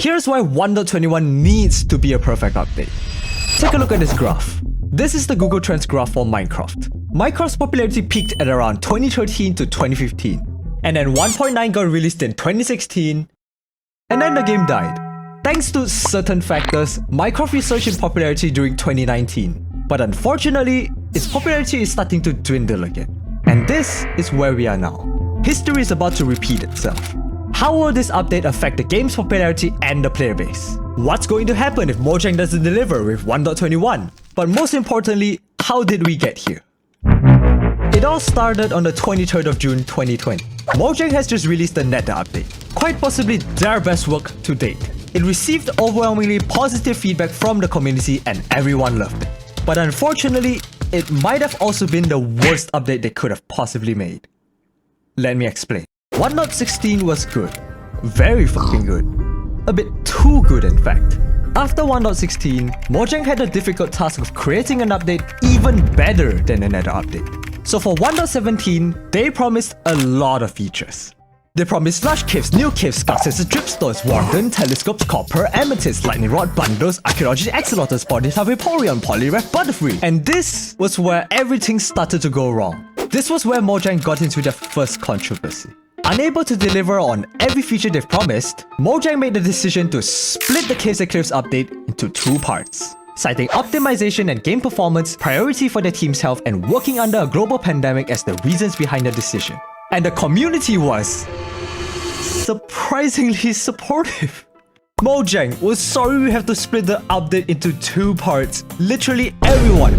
Here's why 1.21 needs to be a perfect update. Take a look at this graph. This is the Google Trends graph for Minecraft. Minecraft's popularity peaked at around 2013 to 2015. And then 1.9 got released in 2016. And then the game died. Thanks to certain factors, Minecraft resurged in popularity during 2019. But unfortunately, its popularity is starting to dwindle again. And this is where we are now. History is about to repeat itself. How will this update affect the game's popularity and the player base? What's going to happen if Mojang doesn't deliver with 1.21? But most importantly, how did we get here? It all started on the 23rd of June 2020. Mojang has just released the Nether update, quite possibly their best work to date. It received overwhelmingly positive feedback from the community and everyone loved it. But unfortunately, it might have also been the worst update they could have possibly made. Let me explain. 1.16 was good. Very fucking good. A bit too good in fact. After 1.16, Mojang had the difficult task of creating an update even better than the Nether update. So for 1.17, they promised a lot of features. They promised slush caves, new caves, scarces, dripstones, warden, telescopes, copper, amethyst, lightning rod, bundles, archaeology, axolotls, body type, Vaporeon, polyref, butterfree. And this was where everything started to go wrong. This was where Mojang got into their first controversy. Unable to deliver on every feature they've promised, Mojang made the decision to split the Caves and Cliffs update into two parts, citing optimization and game performance, priority for their team's health, and working under a global pandemic as the reasons behind the decision. And the community was surprisingly supportive. Mojang, we're sorry we have to split the update into two parts. Literally everyone.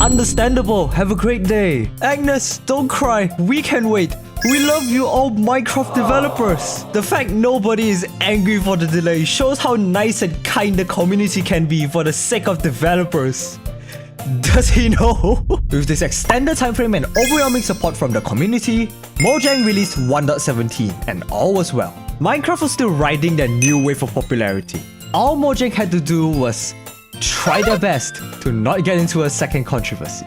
Understandable, have a great day. Agnes, don't cry, we can wait. We love you all Minecraft developers. The fact nobody is angry for the delay shows how nice and kind the community can be for the sake of developers. Does he know? With this extended timeframe and overwhelming support from the community, Mojang released 1.17 and all was well. Minecraft was still riding their new wave of popularity. All Mojang had to do was try their best to not get into a second controversy.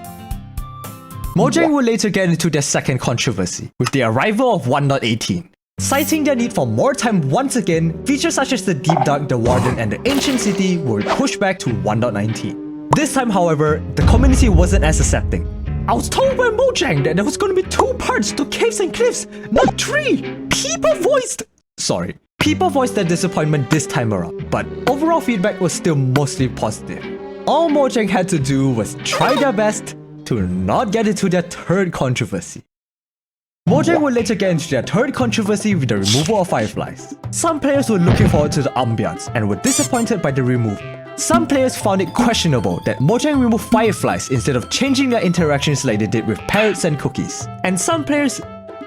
Mojang would later get into their second controversy with the arrival of 1.18. Citing their need for more time once again, features such as the Deep Dark, the Warden, and the Ancient City were pushed back to 1.19. This time, however, the community wasn't as accepting. I was told by Mojang that there was going to be two parts to Caves and Cliffs, not three! People voiced their disappointment this time around, but overall feedback was still mostly positive. All Mojang had to do was try their best to not get into their third controversy. Mojang would later get into their third controversy with the removal of fireflies. Some players were looking forward to the ambience and were disappointed by the removal. Some players found it questionable that Mojang removed fireflies instead of changing their interactions like they did with parrots and cookies. And some players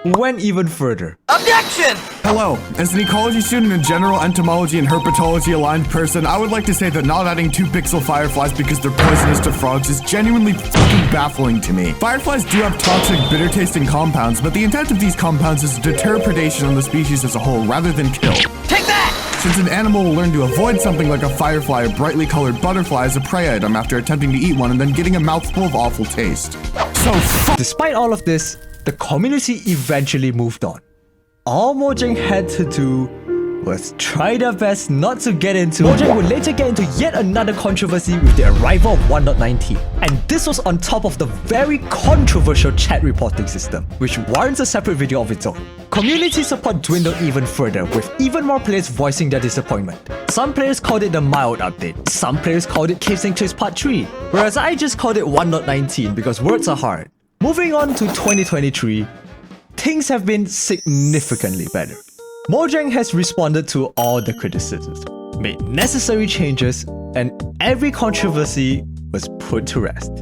went even further. Objection! Hello, as an ecology student and general entomology and herpetology aligned person, I would like to say that not adding 2 pixel fireflies because they're poisonous to frogs is genuinely fucking baffling to me. Fireflies do have toxic, bitter tasting compounds, but the intent of these compounds is to deter predation on the species as a whole rather than kill. Take that! Since an animal will learn to avoid something like a firefly or brightly colored butterfly as a prey item after attempting to eat one and then getting a mouthful of awful taste. So despite all of this, the community eventually moved on. All Mojang had to do was try their best not to get into. Mojang would later get into yet another controversy with the arrival of 1.19. And this was on top of the very controversial chat reporting system, which warrants a separate video of its own. Community support dwindled even further, with even more players voicing their disappointment. Some players called it the mild update, some players called it Caves and Cliffs Part 3, whereas I just called it 1.19 because words are hard. Moving on to 2023, things have been significantly better. Mojang has responded to all the criticisms, made necessary changes, and every controversy was put to rest.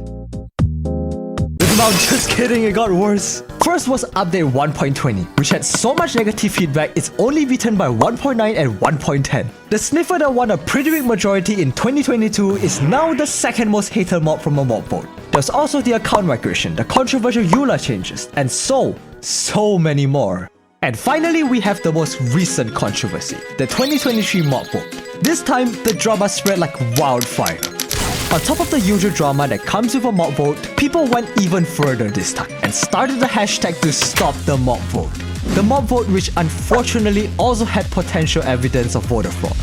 No, just kidding, it got worse. First was update 1.20, which had so much negative feedback it's only beaten by 1.9 and 1.10. The sniffer that won a pretty big majority in 2022 is now the second most hated mob from a mob vote. There's also the account migration, the controversial EULA changes, and so many more. And finally, we have the most recent controversy, the 2023 mob vote. This time, the drama spread like wildfire. On top of the usual drama that comes with a mob vote, people went even further this time and started the hashtag to stop the mob vote. The mob vote, which unfortunately also had potential evidence of voter fraud.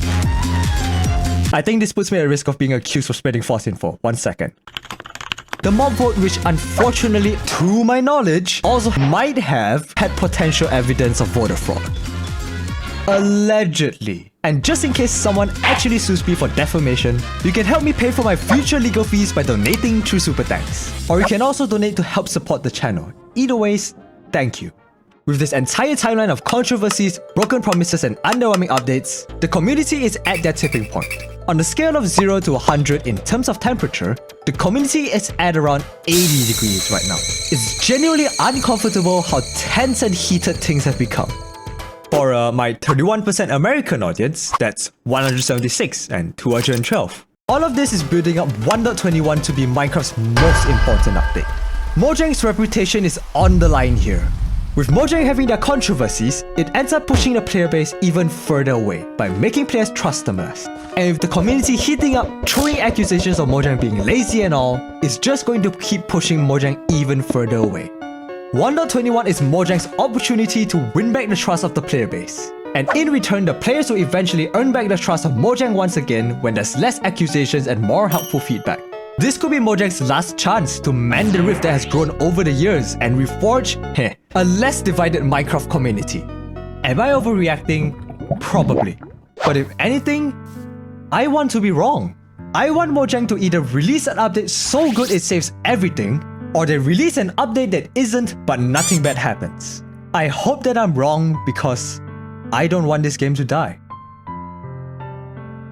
I think this puts me at risk of being accused of spreading false info. 1 second. The mob vote, which unfortunately, to my knowledge, also might have had potential evidence of voter fraud. Allegedly. And just in case someone actually sues me for defamation, you can help me pay for my future legal fees by donating through Super Thanks. Or you can also donate to help support the channel. Either ways, thank you. With this entire timeline of controversies, broken promises and underwhelming updates, the community is at their tipping point. On the scale of 0 to 100 in terms of temperature, the community is at around 80 degrees right now. It's genuinely uncomfortable how tense and heated things have become. For my 31% American audience, that's 176 and 212. All of this is building up 1.21 to be Minecraft's most important update. Mojang's reputation is on the line here. With Mojang having their controversies, it ends up pushing the player base even further away by making players trust them less. And with the community heating up, throwing accusations of Mojang being lazy and all, it's just going to keep pushing Mojang even further away. 1.21 is Mojang's opportunity to win back the trust of the player base. And in return, the players will eventually earn back the trust of Mojang once again when there's less accusations and more helpful feedback. This could be Mojang's last chance to mend the rift that has grown over the years and reforge, a less divided Minecraft community. Am I overreacting? Probably. But if anything, I want to be wrong. I want Mojang to either release an update so good it saves everything, or they release an update that isn't but nothing bad happens. I hope that I'm wrong because I don't want this game to die.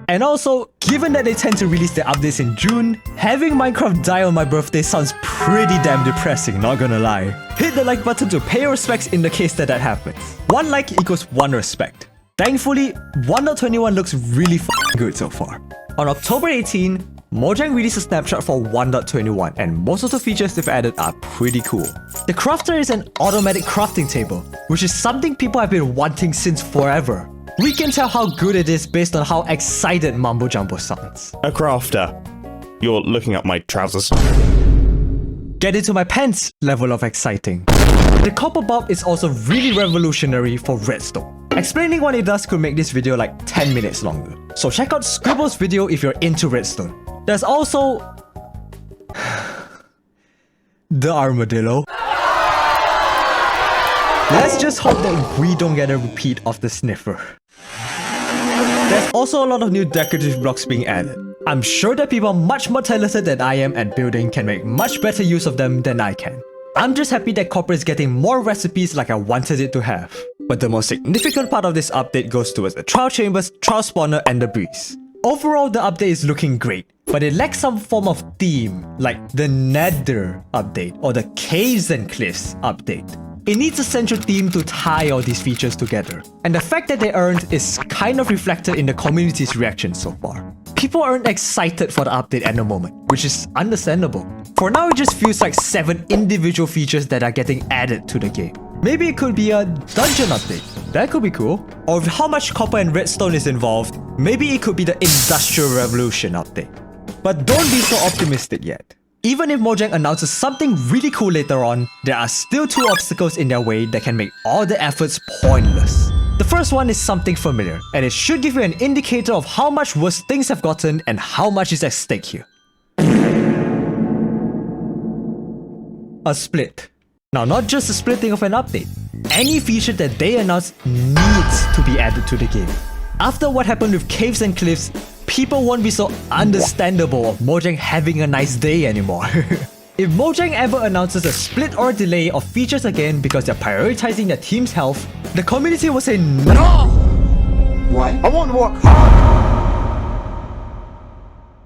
And also, given that they tend to release their updates in June, having Minecraft die on my birthday sounds pretty damn depressing, not gonna lie. Hit the like button to pay your respects in the case that happens. 1 like equals 1 respect. Thankfully, 1.21 looks really good so far. On October 18, Mojang released a snapshot for 1.21 and most of the features they've added are pretty cool. The crafter is an automatic crafting table, which is something people have been wanting since forever. We can tell how good it is based on how excited Mambo Jumbo sounds. A crafter. You're looking up my trousers. Get into my pants level of exciting. The copper bulb is also really revolutionary for redstone. Explaining what it does could make this video like 10 minutes longer. So check out Scribble's video if you're into redstone. There's also the armadillo. Let's just hope that we don't get a repeat of the sniffer. There's also a lot of new decorative blocks being added. I'm sure that people much more talented than I am at building can make much better use of them than I can. I'm just happy that Copper is getting more recipes like I wanted it to have. But the most significant part of this update goes towards the trial chambers, trial spawner and the breeze. Overall, the update is looking great, but it lacks some form of theme, like the Nether update or the Caves and Cliffs update. It needs a central theme to tie all these features together. And the fact that they aren't is kind of reflected in the community's reaction so far. People aren't excited for the update at the moment, which is understandable. For now, it just feels like 7 individual features that are getting added to the game. Maybe it could be a dungeon update. That could be cool. Or with how much copper and redstone is involved, maybe it could be the Industrial Revolution update. But don't be so optimistic yet. Even if Mojang announces something really cool later on, there are still 2 obstacles in their way that can make all the efforts pointless. The first one is something familiar, and it should give you an indicator of how much worse things have gotten and how much is at stake here. A split. Now, not just the splitting of an update. Any feature that they announce needs to be added to the game. After what happened with Caves and Cliffs, people won't be so understandable of Mojang having a nice day anymore. If Mojang ever announces a split or delay of features again because they're prioritizing their team's health, the community will say no! Why? I want to work hard!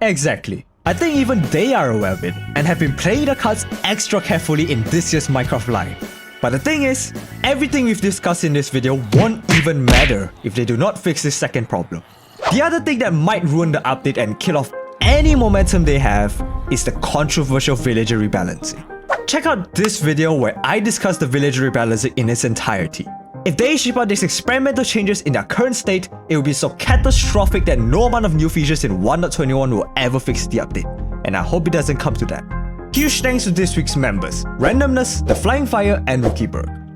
Exactly. I think even they are aware of it and have been playing the cards extra carefully in this year's Minecraft Live. But the thing is, everything we've discussed in this video won't even matter if they do not fix this second problem. The other thing that might ruin the update and kill off any momentum they have is the controversial villager rebalancing. Check out this video where I discuss the villager rebalancing in its entirety. If they ship out these experimental changes in their current state, it will be so catastrophic that no amount of new features in 1.21 will ever fix the update, and I hope it doesn't come to that. Huge thanks to this week's members, Randomness, TheFlyingFire and RookieBerg.